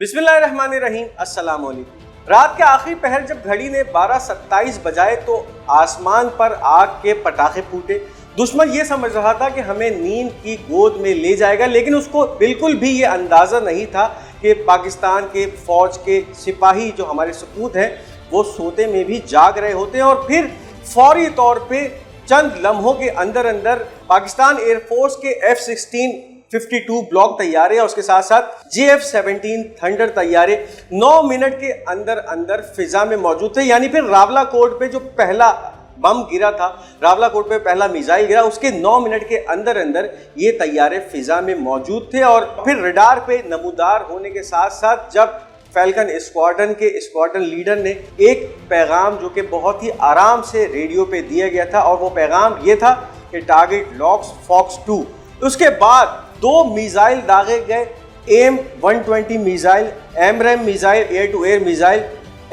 बिस्मिल्लाहिर्रहमानिर्रहीम, अस्सलाम वालेकुम। रात के आखिरी पहर जब घड़ी ने 12:27 बजाए तो आसमान पर आग के पटाखे फूटे। दुश्मन ये समझ रहा था कि हमें नींद की गोद में ले जाएगा, लेकिन उसको बिल्कुल भी ये अंदाज़ा नहीं था कि पाकिस्तान के फ़ौज के सिपाही जो हमारे सपूत हैं वो सोते में भी जाग रहे होते हैं और फिर फौरी तौर पे चंद लम्हों के अंदर अंदर पाकिस्तान एयरफोर्स के F-16 52 ब्लॉक तैयारे और उसके साथ साथ JF-17 थंडर तैयारे 9 मिनट के अंदर अंदर फिजा में मौजूद थे। यानी फिर रावलाकोट पे जो पहला बम गिरा था, रावलाकोट पे पहला मिसाइल गिरा, उसके 9 मिनट के अंदर अंदर ये तैयारे फिजा में मौजूद थे। और फिर रडार पे नमूदार होने के साथ साथ जब फैल्कन स्क्वाड्रन के स्क्वाड्रन लीडर ने एक पैगाम जो कि बहुत ही आराम से रेडियो पे दिया गया था, और वो पैगाम ये था कि टारगेट लॉक्स फॉक्स 2। उसके बाद 2 मिसाइल दागे गए, AIM-120 missile, AMRAAM missile, air to air missile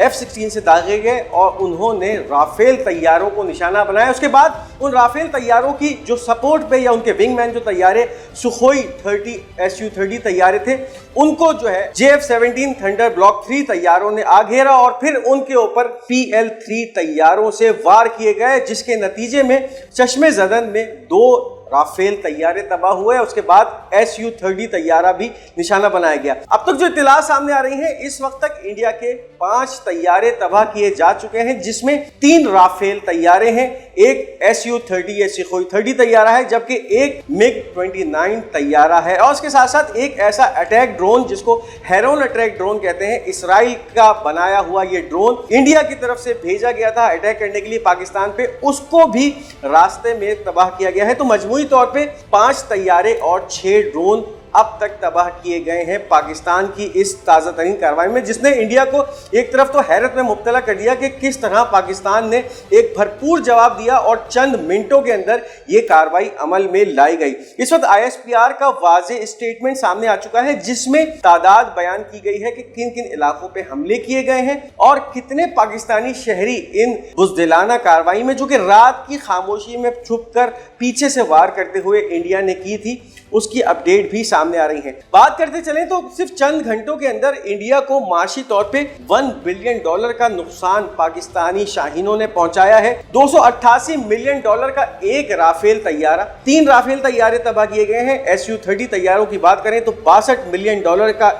F-16 से दागे गए और उन्होंने राफेल तैयारों को निशाना बनाया। उसके बाद उन राफेल तैयारों की जो सपोर्ट पे या उनके विंगमैन जो तैयारे सुखोई 30 Su-30 तैयारे थे, उनको जो है JF-17 थंडर ब्लॉक 3 तैयारों ने आ घेरा और फिर उनके ऊपर PL-3 तैयारों से वार किए गए, जिसके नतीजे में चश्मे ज़दन में 2 राफेल तैयारे तबाह हुए। उसके बाद Su-30 तैयारा भी निशाना बनाया गया। अब तक जो इत्तला सामने आ रही है, इस वक्त तक इंडिया के 5 तैयारे तबाह किए जा चुके हैं, जिसमें 3 राफेल तैयारे हैं, एक Su-30 या सुखोई 30 तैयारा है, जबकि एक MiG-29 तैयारा है। और उसके साथ साथ एक ऐसा अटैक ड्रोन जिसको हेरोन अटैक ड्रोन कहते हैं, इसराइल का बनाया हुआ ये ड्रोन इंडिया की तरफ से भेजा गया था अटैक करने के लिए पाकिस्तान पे, उसको भी रास्ते में तबाह किया गया है। तो मजमूई तौर पे 5 तैयारे और 6 ड्रोन अब तक तबाह किए गए हैं पाकिस्तान की इस ताज़ा तरीन कार्रवाई में, जिसने इंडिया को एक तरफ तो हैरत में मुब्तला कर दिया कि किस तरह पाकिस्तान ने एक भरपूर जवाब दिया और चंद मिनटों के अंदर ये कार्रवाई अमल में लाई गई। इस वक्त ISPR का वाज़ेह स्टेटमेंट सामने आ चुका है, जिसमें तादाद बयान की गई है कि किन किन इलाकों पे हमले किए गए हैं और कितने पाकिस्तानी शहरी इन बुज़दिलाना कार्रवाई में, जो कि रात की खामोशी में छुप कर पीछे से वार करते हुए इंडिया ने की थी, उसकी अपडेट भी सामने आ रही है। बात करते चलें तो सिर्फ चंद घंटों के अंदर इंडिया को माशी तौर पे $1 बिलियन का नुकसान पाकिस्तानी शाहीनों ने पहुंचाया है। $288 मिलियन का एक राफेल तैयारा, 3 राफेल तैयारे तबाह किए गए हैं। Su-30 तैयारों की बात करें तो $62 मिलियन का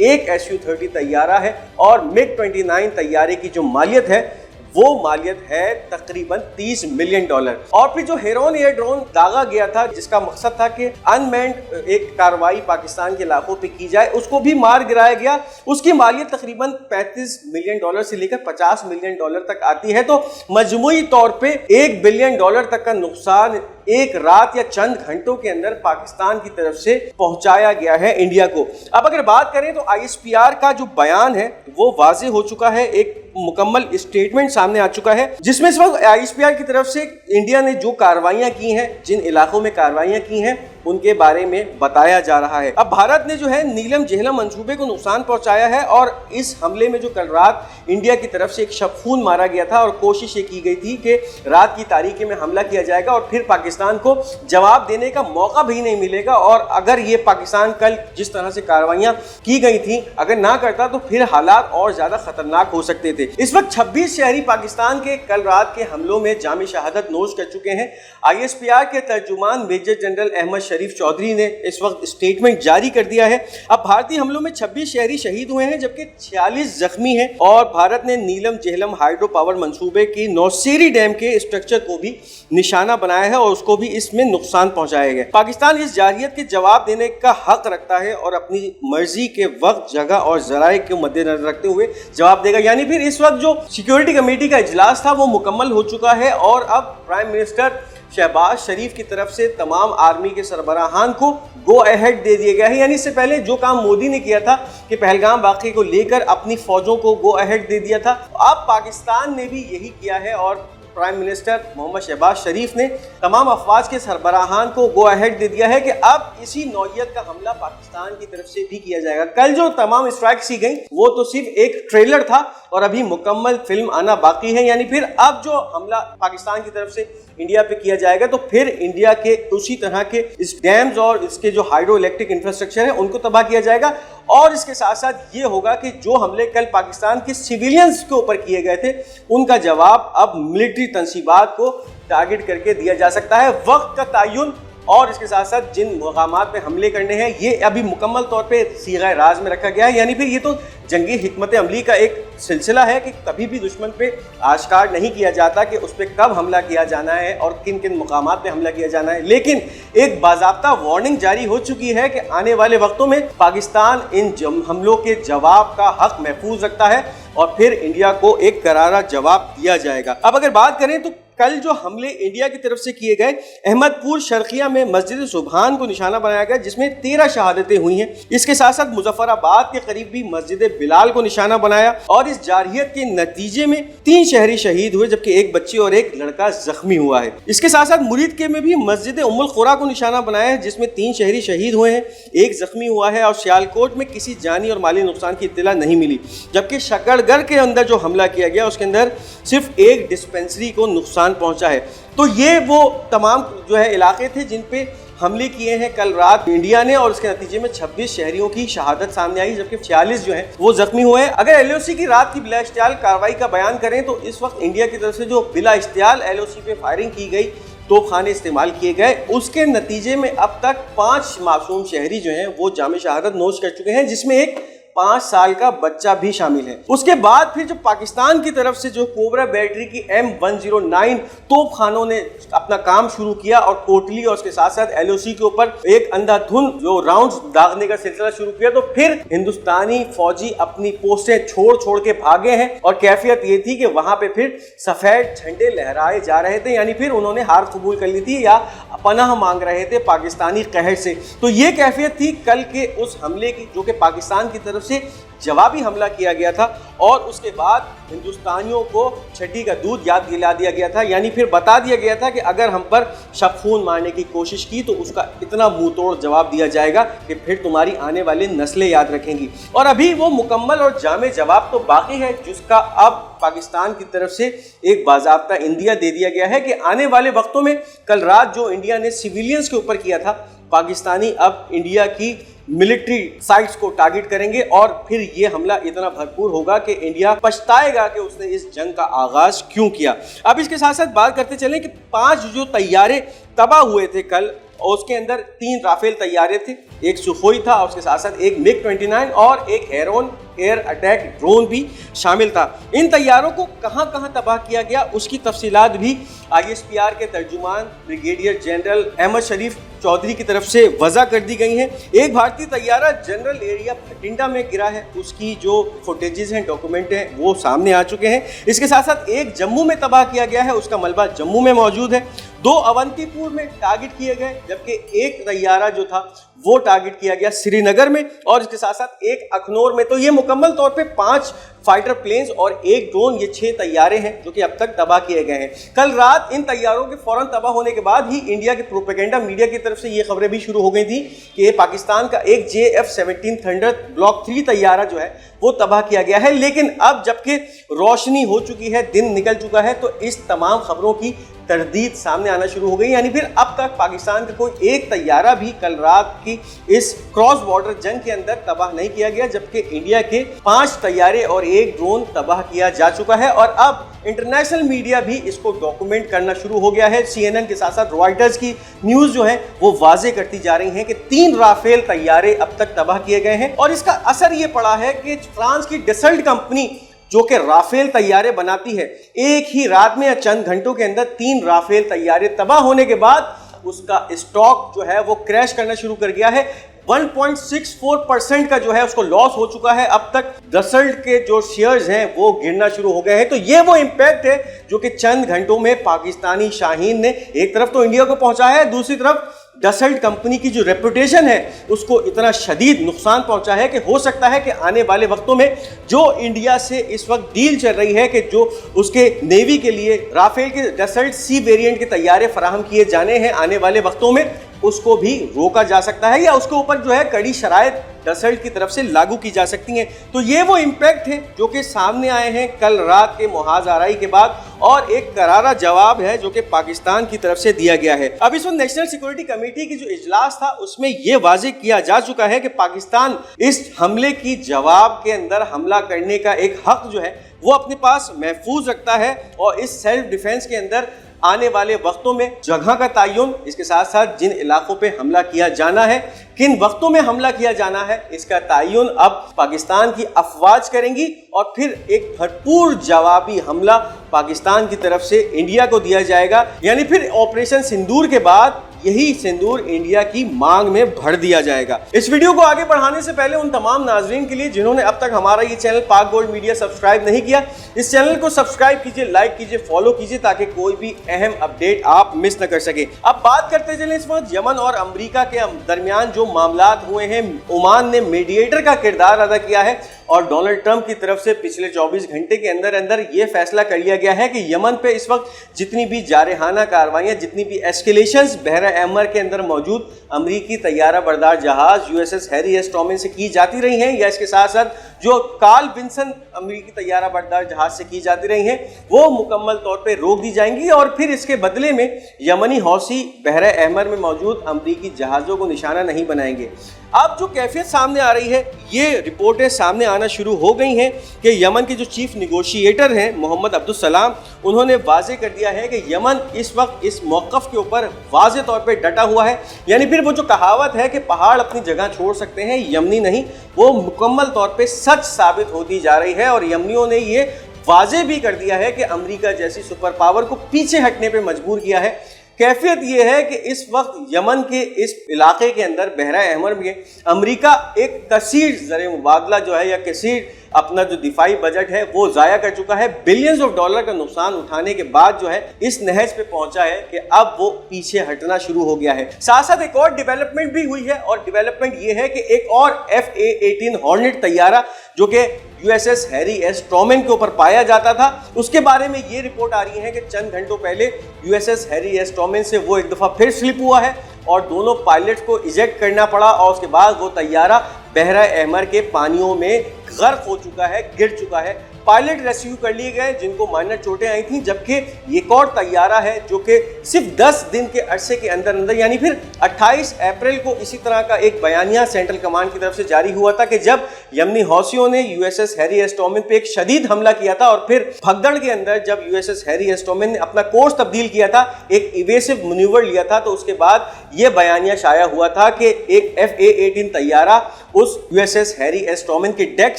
एक Su-30 तैयारा है और MiG-29 तैयारे की जो मालियत है वो मालियत है तकरीबन $30 मिलियन। और फिर जो हेरोन एयर ड्रोन दागा गया था, जिसका मकसद था कि अनमैन्ड एक कार्रवाई पाकिस्तान के इलाकों पे की जाए, उसको भी मार गिराया गया। उसकी मालियत तकरीबन $35 मिलियन से लेकर $50 मिलियन तक आती है। तो मजमूई तौर पे $1 बिलियन तक का नुकसान एक रात या चंद घंटों के अंदर पाकिस्तान की तरफ से पहुंचाया गया है इंडिया को। अब अगर बात करें तो ISPR का जो बयान है वो वाज़ेह हो चुका है, एक मुकम्मल स्टेटमेंट सामने आ चुका है, जिसमें इस वक्त ISPR की तरफ से इंडिया ने जो कार्रवाइयां की हैं, जिन इलाकों में कार्रवाइयां की हैं, उनके बारे में बताया जा रहा है। अब भारत ने जो है नीलम जेहलम मंसूबे को नुकसान पहुंचाया है और इस हमले में जो कल रात इंडिया की तरफ से एक शबखून मारा गया था और कोशिश ये की गई थी कि रात की तारीकी में हमला किया जाएगा और फिर पाकिस्तान को जवाब देने का मौका भी नहीं मिलेगा। और अगर ये पाकिस्तान कल जिस तरह से कार्रवाइयां की गई थी अगर ना करता तो फिर हालात और ज्यादा खतरनाक हो सकते थे। इस वक्त 26 शहरी पाकिस्तान के कल रात के हमलों में जामी शहादत नोश कर चुके हैं। ISPR के तर्जुमान मेजर जनरल अहमद शरीफ चौधरी ने इस वक्त स्टेटमेंट जारी कर दिया है। अब भारतीय हमलों में 26 शहरी शहीद हुए हैं, जबकि 46 जख्मी हैं और भारत ने नीलम जेहलम हाइड्रो पावर मंसूबे की नौसेरी डैम के स्ट्रक्चर को भी निशाना बनाया है और उसको भी इसमें नुकसान पहुंचाया गया। पाकिस्तान इस जारियत के जवाब देने का हक रखता है और अपनी मर्जी के वक्त, जगह और जराए के मद्देनजर रखते हुए जवाब देगा। यानी फिर इस वक्त जो सिक्योरिटी कमेटी का इजलास था वो मुकम्मल हो चुका है और अब प्राइम मिनिस्टर शहबाज शरीफ की तरफ से तमाम आर्मी के सरबराहान को गो अहेड दे दिया गया है। यानी इससे पहले जो काम मोदी ने किया था कि पहलगाम वाक़े को लेकर अपनी फौजों को गो अहेड दे दिया था, अब पाकिस्तान ने भी यही किया है और प्राइम मिनिस्टर मोहम्मद शहबाज शरीफ ने तमाम अफवाज के सरबराहान को गो अहेड दे दिया है कि अब इसी नौइयत का हमला पाकिस्तान की तरफ से भी किया जाएगा। कल जो तमाम स्ट्राइक्स की गई वो तो सिर्फ एक ट्रेलर था और अभी मुकम्मल फिल्म आना बाकी है। यानी फिर अब जो हमला पाकिस्तान की तरफ से इंडिया पे किया जाएगा तो फिर इंडिया के उसी तरह के इस डैम्स और इसके जो हाइड्रो इलेक्ट्रिक इंफ्रास्ट्रक्चर है उनको तबाह किया जाएगा اور اس کے ساتھ ساتھ یہ ہوگا کہ جو حملے کل پاکستان کے سیویلینز کے اوپر کیے گئے تھے ان کا جواب اب ملٹری تنصیبات کو ٹارگٹ کر کے دیا جا سکتا ہے. وقت کا تعین اور اس کے ساتھ ساتھ جن مقامات پہ حملے کرنے ہیں یہ ابھی مکمل طور پہ صیغہ راز میں رکھا گیا ہے. یعنی پھر یہ تو جنگی حکمت عملی کا ایک سلسلہ ہے کہ کبھی بھی دشمن پہ آشکار نہیں کیا جاتا کہ اس پہ کب حملہ کیا جانا ہے اور کن کن مقامات پہ حملہ کیا جانا ہے. لیکن ایک باضابطہ وارننگ جاری ہو چکی ہے کہ آنے والے وقتوں میں پاکستان ان حملوں کے جواب کا حق محفوظ رکھتا ہے اور پھر انڈیا کو ایک کرارا جواب دیا جائے گا. اب اگر بات کریں تو کل جو حملے انڈیا کی طرف سے کیے گئے احمد پور شرقیہ میں مسجد سبحان کو نشانہ بنایا گیا جس میں 13 شہادتیں ہوئی ہیں. اس کے ساتھ ساتھ مظفر آباد کے قریب بھی مسجد بلال کو نشانہ بنایا اور اس جارحیت کے نتیجے میں 3 شہری شہید ہوئے جبکہ ایک بچی اور ایک لڑکا زخمی ہوا ہے. اس کے ساتھ ساتھ مرید کے میں بھی مسجد ام القری کو نشانہ بنایا ہے جس میں 3 شہری شہید ہوئے ہیں، ایک زخمی ہوا ہے اور سیالکوٹ میں کسی جانی اور مالی نقصان کی اطلاع نہیں ملی. جبکہ شکر گڑھ کے اندر جو حملہ کیا گیا اس کے اندر صرف ایک ڈسپنسری کو نقصان پہنچا ہے. تو یہ وہ تمام جو ہے علاقے تھے جن پہ حملے کیے ہیں کل رات انڈیا نے اور اس کے نتیجے میں 26 شہریوں کی شہادت سامنے آئی جبکہ 46 جو ہیں وہ زخمی ہوئے ہیں. اگر ایل او سی کی رات کی بلا اشتعال کارروائی کا بیان کریں تو اس وقت انڈیا کی طرف سے جو بلا اشتعال ایل او سی پہ فائرنگ کی گئی، توپ خانے استعمال کیے گئے، اس کے نتیجے میں اب تک 5 معصوم شہری جو ہیں وہ جام شہادت نوش کر چکے ہیں جس میں ایک 5 سال کا بچہ بھی شامل ہے. اس کے بعد پھر جو پاکستان کی طرف سے جو کوبرا بیٹری کی M109 توپ خانوں نے اپنا کام شروع کیا اور کوٹلی اور اس کے ساتھ ساتھ ایل او سی کے اوپر ایک اندھا دھند جو راؤنڈز داغنے کا سلسلہ شروع کیا تو پھر ہندوستانی فوجی اپنی پوسٹیں چھوڑ کے بھاگے ہیں اور کیفیت یہ تھی کہ وہاں پہ پھر سفید جھنڈے لہرائے جا رہے تھے. یعنی پھر انہوں نے ہار قبول کر لی تھی یا پناہ مانگ رہے تھے پاکستانی قہر سے. تو یہ کیفیت تھی کل کے اس حملے کی جو کہ پاکستان کی طرف سے جوابی حملہ کیا گیا تھا اور اس کے بعد ہندوستانیوں کو چھٹی کا دودھ یاد دلا دیا گیا تھا. یعنی پھر بتا دیا گیا تھا کہ اگر ہم پر شب خون مارنے کی کوشش کی تو اس کا اتنا منہ توڑ جواب دیا جائے گا کہ پھر تمہاری آنے والی نسلیں یاد رکھیں گی. اور ابھی وہ مکمل اور جامع جواب تو باقی ہے جس کا اب پاکستان کی طرف سے ایک باضابطہ اندیا دے دیا گیا ہے کہ آنے والے وقتوں میں کل رات جو انڈیا نے سیویلینز کے اوپر کیا تھا پاکستانی اب انڈیا کی ملٹری سائٹس کو ٹارگٹ کریں گے اور پھر یہ حملہ اتنا بھرپور ہوگا کہ انڈیا پچھتائے گا کہ اس نے اس جنگ کا آغاز کیوں کیا. اب اس کے ساتھ ساتھ بات کرتے چلیں کہ 5 جو طیارے تباہ ہوئے تھے کل اور اس کے اندر 3 رافیل طیارے تھے، ایک سخوئی تھا اور اس کے ساتھ ساتھ ایک MiG-29 اور ایک ہیرون ایئر اٹیک ڈرون بھی شامل تھا. ان طیاروں کو کہاں تباہ کیا گیا اس کی تفصیلات بھی ISPR کے ترجمان بریگیڈیئر جنرل احمد شریف چودھری کی طرف سے وضع کر دی گئی ہیں. ایک بھارتی طیارہ جنرل ایریا بھٹنڈا میں گرا ہے، اس کی جو فوٹیجز ہیں، ڈاکومنٹ ہیں وہ سامنے آ چکے ہیں. اس کے ساتھ ساتھ ایک جموں میں تباہ کیا گیا ہے، اس کا ملبہ جموں میں موجود ہے. 2 اونتی پور میں ٹارگٹ کیے گئے جبکہ ایک طیارہ جو تھا وہ ٹارگٹ کیا گیا سری نگر میں اور اس کے ساتھ ساتھ ایک اخنور میں. تو یہ مکمل طور پہ 5 فائٹر پلینز اور ایک ڈرون، یہ 6 طیارے ہیں جو کہ اب تک تباہ کیے گئے ہیں. کل رات ان طیاروں کے فوراً تباہ ہونے کے بعد ہی انڈیا کے پروپیگنڈا میڈیا کی طرف سے یہ خبریں بھی شروع ہو گئی تھیں کہ پاکستان کا ایک JF-17 تھنڈر بلاک 3 طیارہ جو ہے وہ تباہ کیا گیا ہے. لیکن اب جبکہ روشنی ہو چکی ہے، دن نکل چکا ہے، تو اس تمام خبروں کی تردید سامنے آنا شروع ہو گئی. یعنی پھر اب تک پاکستان کا کوئی ایک طیارہ بھی کل رات کی اس کراس بارڈر جنگ کے اندر تباہ نہیں کیا گیا جبکہ انڈیا کے 5 طیارے اور ایک ڈرون تباہ کیا جا چکا ہے. اور اب انٹرنیشنل میڈیا بھی اس کو ڈاکومنٹ کرنا شروع ہو گیا ہے. CNN کے ساتھ ساتھ رائٹرز کی نیوز جو ہے وہ واضح کرتی جا رہی ہیں کہ 3 رافیل طیارے اب تک تباہ کیے گئے ہیں. اور اس کا اثر یہ پڑا ہے کہ فرانس کی ڈسلٹ کمپنی جو کہ رافیل طیارے بناتی ہے، ایک ہی رات میں یا چند گھنٹوں کے اندر 3 رافیل طیارے تباہ ہونے کے بعد اس کا اسٹاک جو ہے وہ کریش کرنا شروع کر گیا ہے. 1.64% کا جو ہے اس کو لاس ہو چکا ہے. اب تک دسلٹ کے جو شیئرز ہیں وہ گرنا شروع ہو گئے ہیں. تو یہ وہ امپیکٹ ہے جو کہ چند گھنٹوں میں پاکستانی شاہین نے ایک طرف تو انڈیا کو پہنچایا ہے، دوسری طرف ڈسلٹ کمپنی کی جو ریپوٹیشن ہے اس کو اتنا شدید نقصان پہنچا ہے کہ ہو سکتا ہے کہ آنے والے وقتوں میں جو انڈیا سے اس وقت ڈیل چل رہی ہے کہ جو اس کے نیوی کے لیے رافیل کے ڈسلٹ سی ویریئنٹ کے طیارے فراہم کیے جانے ہیں آنے والے وقتوں میں، اس کو بھی روکا جا سکتا ہے یا اس کے اوپر جو ہے کڑی شرائط ڈسلٹ کی طرف سے لاگو کی جا سکتی ہیں. تو یہ وہ امپیکٹ ہیں جو کہ سامنے آئے ہیں کل رات کے محاذ آرائی کے بعد और एक करारा जवाब है जो कि पाकिस्तान की तरफ से दिया गया है। अब इस वक्त नेशनल सिक्योरिटी कमेटी की जो इजलास था उसमें यह वाज़ेह किया जा चुका है कि पाकिस्तान इस हमले की जवाब के अंदर हमला करने का एक हक जो है वो अपने पास महफूज रखता है और इस सेल्फ डिफेंस के अंदर आने वाले वक्तों में जगह का तयन, इसके साथ साथ जिन इलाकों पे हमला किया जाना है, किन वक्तों में हमला किया जाना है, इसका तयन अब पाकिस्तान की अफवाज करेंगी और फिर एक भरपूर जवाबी हमला पाकिस्तान की तरफ से इंडिया को दिया जाएगा। यानी फिर ऑपरेशन सिंदूर के बाद यही सिंदूर इंडिया की मांग में भर दिया जाएगा। इस वीडियो को आगे बढ़ाने से पहले उन तमाम नाजरीन के लिए जिन्होंने अब तक हमारा ये चैनल पाक गोल्ड मीडिया सब्सक्राइब नहीं किया, इस चैनल को सब्सक्राइब कीजिए, लाइक कीजिए, फॉलो कीजिए ताकि कोई भी अहम अपडेट आप मिस न कर सके। अब बात करते चलें इस वक्त यमन और अमेरिका के दरमियान जो मामलात हुए हैं, ओमान ने मीडिएटर का किरदार अदा किया है और डोनाल्ड ट्रंप की तरफ से पिछले 24 घंटे के अंदर अंदर ये फैसला कर लिया गया है कि यमन पे इस वक्त जितनी भी जारहाना कार्रवाइयां, जितनी भी एस्केलेशंस बहरा अहमर के अंदर मौजूद अमरीकी तैयारा बरदार जहाज यूएसएस हैरी एस ट्रूमैन से की जाती रही हैं या इसके साथ साथ जो कार्ल विंसन अमरीकी तैयारा बरदार जहाज से की जाती रही हैं वो मुकम्मल तौर पे रोक दी जाएंगी और फिर इसके बदले में यमनी हौसी बहरा अहमर में मौजूद अमरीकी जहाज़ों को निशाना नहीं बनाएंगे। अब जो कैफियत सामने आ रही है, ये रिपोर्टें सामने आना शुरू हो गई हैं कि यमन के जो चीफ निगोशिएटर हैं मोहम्मद अब्दुल सलाम, उन्होंने वाज़ेह कर दिया है कि यमन इस वक्त इस मौक़िफ़ के ऊपर वाज़ेह तौर पे डटा हुआ है। यानी फिर वो जो कहावत है कि पहाड़ अपनी जगह छोड़ सकते हैं, यमनी नहीं, वो मुकम्मल तौर पे सच साबित होती जा रही है और यमनियों ने ये वाज़ेह भी कर दिया है कि अमेरिका जैसी सुपर पावर को पीछे हटने पे मजबूर किया है। कैफियत ये है कि इस वक्त यमन के इस इलाके के अंदर बहरा अहमर में अमेरिका एक कसीर ज़र मुबादला जो है या कसीर अपना जो दिफाई बजट है वो ज़ाया कर चुका है। बिलियंस ऑफ डॉलर का नुकसान उठाने के बाद जो है इस नहज पे पहुंचा है कि अब वो पीछे हटना शुरू हो गया है। साथ साथ एक और डेवलपमेंट भी हुई है और डेवलपमेंट ये है कि एक और FA-18 हॉर्नेट तैयारा जो कि यूएसएस हैरी एस ट्रूमैन के ऊपर पाया जाता था, उसके बारे में ये रिपोर्ट आ रही है कि चंद घंटों पहले यूएसएस हैरी एस ट्रूमैन से वो एक दफ़ा फिर स्लिप हुआ है और दोनों पायलट्स को इजेक्ट करना पड़ा और उसके बाद वो तैयारा बहरा अहमर के पानियों में गर्क हो चुका है, गिर चुका है। पायलट रेस्क्यू कर लिए गए जिनको माइनर चोटें आई थी, जबकि एक और तैयारा है जो कि सिर्फ 10 दिन के अरसे के अंदर अंदर यानी फिर 28 अप्रैल को इसी तरह का एक बयानिया सेंट्रल कमांड की तरफ से जारी हुआ था कि जब यमनी हौसियों ने यूएसएस हैरी एस ट्रूमैन पे एक शदीद हमला किया था और फिर भगदड़ के अंदर जब यूएसएस हैरी एस ट्रूमैन ने अपना कोर्स तब्दील किया था, एक इवेसिव मैन्यूवर लिया था, तो उसके बाद ये बयानिया शाया हुआ था कि एक FA-18 तैयारा उस यूएसएस हैरी एस ट्रूमैन के डेक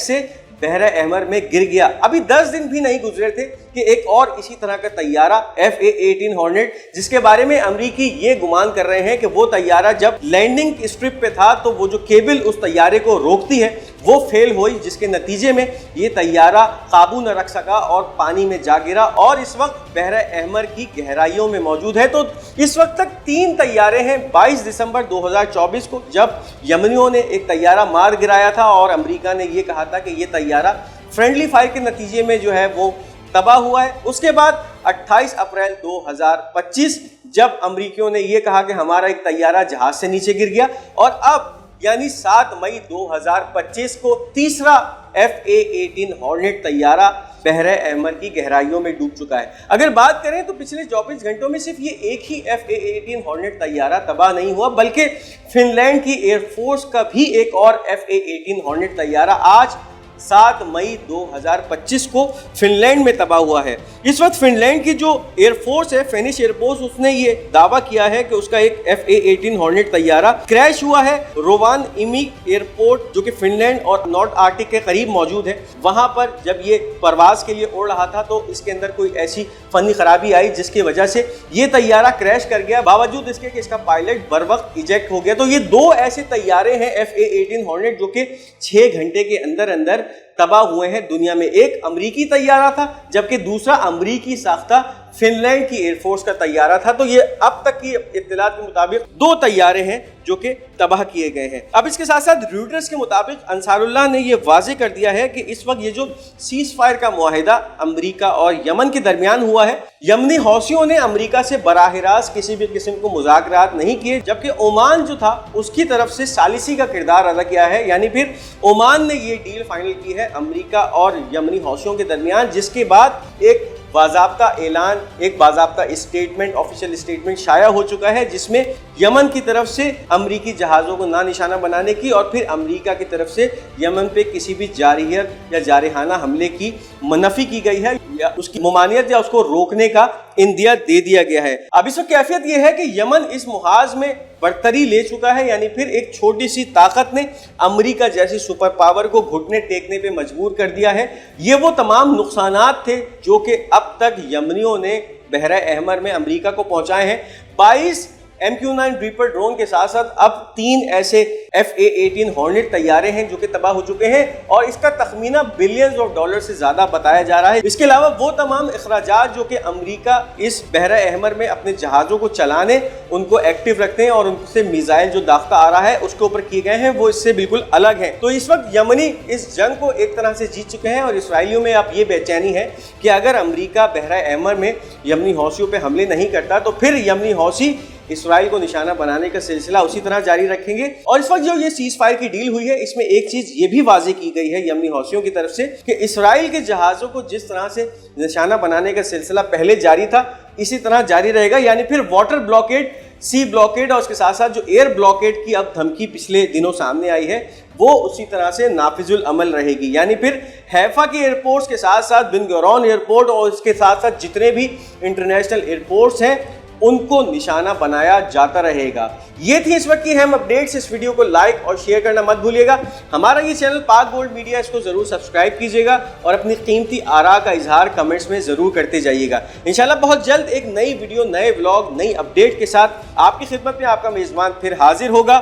से बहरा अहमर में गिर गया। अभी 10 दिन भी नहीं गुजरे थे कि एक और इसी तरह का तैयारा FA-18 हॉर्नेट, जिसके बारे में अमरीकी ये गुमान कर रहे हैं कि वो तैयारा जब लैंडिंग स्ट्रिप पे था तो वो जो केबल उस तैयारे को रोकती है वो फेल हुई, जिसके नतीजे में ये तैयारा काबू न रख सका और पानी में जा गिरा और इस वक्त बहरा अहमर की गहराइयों में मौजूद है। तो इस वक्त तक 3 तैयारे हैं। 22 दिसंबर 2024 को जब यमनियों ने एक तैयारा मार गिराया था और अमेरिका ने ये कहा था कि ये तैयारा फ्रेंडली फायर के नतीजे में जो है वो तबाह हुआ है। उसके बाद 28 अप्रैल 2025 जब अमरीकियों ने ये कहा कि हमारा एक तैयारा जहाज से नीचे गिर गया और अब यानी 7 मई 2025 को तीसरा FA-18 हॉर्नेट तैयारा बहरा अहमर की गहराइयों में डूब चुका है। अगर बात करें तो पिछले 24 घंटों में सिर्फ ये एक ही FA-18 हॉर्नेट तैयारा तबाह नहीं हुआ, बल्कि फिनलैंड की एयरफोर्स का भी एक और FA-18 हॉर्नेट तैयारा आज 7 मई 2025 को फिनलैंड में तबाह हुआ है। इस वक्त फिनलैंड की जो एयरफोर्स है, फिनिश एयरफोर्स, उसने ये दावा किया है कि उसका एक FA-18 हॉर्नेट तैयारा क्रैश हुआ है रोवानिएमी एयरपोर्ट जो कि फिनलैंड और नॉर्थ आर्कटिक के करीब मौजूद है। वहां पर जब ये परवाज के लिए उड़ रहा था तो इसके अंदर कोई ऐसी फनी खराबी आई जिसकी वजह से ये तैयारा क्रैश कर गया, बावजूद इसके कि इसका पायलट बर वक्त इजेक्ट हो गया। तो ये 2 ऐसे तैयारे हैं FA-18 हॉर्नेट जो कि 6 घंटे के अंदर अंदर तबाह हुए हैं दुनिया में। एक अमरीकी तैयारा था जबकि दूसरा अमरीकी साख्ता फिनलैंड की एयरफोर्स का तैयारा था। तो ये अब तक की इत्तलात के मुताबिक 2 तैयारे हैं जो कि तबाह किए गए हैं। अब इसके साथ साथ रॉयटर्स के मुताबिक अंसारुल्लाह ने यह वाज़ेह कर दिया है कि इस वक्त ये जो सीज फायर का मुआहिदा अमेरिका और यमन के दरमियान हुआ है, यमनी हौसियों ने अमेरिका से बराह रास्त किसी भी किस्म को मुज़ाकरात नहीं किए, जबकि ओमान जो था उसकी तरफ से सालिसी का किरदार अदा किया है। यानी फिर ओमान ने ये डील फाइनल की है अमेरिका और यमनी हौसियों के दरमियान, जिसके बाद एक बाज़ाब्ता ऐलान, एक बाज़ाब्ता स्टेटमेंट, ऑफिशियल स्टेटमेंट शाया हो चुका है, जिसमें यमन की तरफ से अमरीकी जहाज़ों को ना निशाना बनाने की और फिर अमरीका की तरफ से यमन पे किसी भी जारहियत या जारहाना हमले की मनफी की गई है, या उसकी मुमानियत या उसको रोकने का इंदिया दे दिया गया है। अब इस वक्त कैफियत यह है कि यमन इस मुहाज में बढ़तरी ले चुका है, यानी फिर एक छोटी सी ताकत ने अमेरिका जैसी सुपर पावर को घुटने टेकने पे मजबूर कर दिया है। ये वो तमाम नुकसानात थे जो कि अब तक यमनियों ने बहरा अहमर में अमेरिका को पहुंचाए हैं। 22 MQ-9 रीपर ड्रोन के साथ साथ अब 3 ऐसे FA-18 हॉर्नेट तैयारे हैं जो कि तबाह हो चुके हैं और इसका तखमीना बिलियंस ऑफ डॉलर से ज़्यादा बताया जा रहा है। इसके अलावा वो तमाम अखराजात जो कि अमेरिका इस बहरा अहमर में अपने जहाज़ों को चलाने, उनको एक्टिव रखते हैं और उनसे मिसाइल जो दाख्ता आ रहा है उसके ऊपर किए गए हैं, वो इससे बिल्कुल अलग हैं। तो इस वक्त यमनी इस जंग को एक तरह से जीत चुके हैं और इसराइलियों में अब ये बेचैनी है कि अगर अमेरिका बहरा अहमर में यमनी हौसियों पर हमले नहीं करता तो फिर यमनी हौसी इसराइल को निशाना बनाने का सिलसिला उसी तरह जारी रखेंगे। और इस वक्त जो ये सीज फायर की डील हुई है, इसमें एक चीज ये भी वाजे की गई है यमनी हौसियों की तरफ से कि इसराइल के जहाज़ों को जिस तरह से निशाना बनाने का सिलसिला पहले जारी था, इसी तरह जारी रहेगा। यानी फिर वाटर ब्लॉकेड, सी ब्लॉकेड और उसके साथ साथ जो एयर ब्लॉकेड की अब धमकी पिछले दिनों सामने आई है, वो उसी तरह से नाफिजुल अमल रहेगी। यानी फिर हैफा के एयरपोर्ट्स के साथ साथ बिन गुरियन एयरपोर्ट और इसके साथ साथ जितने भी इंटरनेशनल एयरपोर्ट्स हैं उनको निशाना बनाया जाता रहेगा। ये थी इस वक्त की अहम अपडेट्स। इस वीडियो को लाइक और शेयर करना मत भूलिएगा। हमारा ये चैनल पाक गोल्ड मीडिया, इसको जरूर सब्सक्राइब कीजिएगा और अपनी कीमती आरा का इजहार कमेंट्स में जरूर करते जाइएगा। इंशाल्लाह बहुत जल्द एक नई वीडियो, नए व्लॉग, नई अपडेट के साथ आपकी खिदमत में आपका मेजबान फिर हाजिर होगा।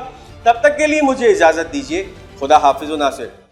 तब तक के लिए मुझे इजाजत दीजिए। खुदा हाफिज़ व नासिर।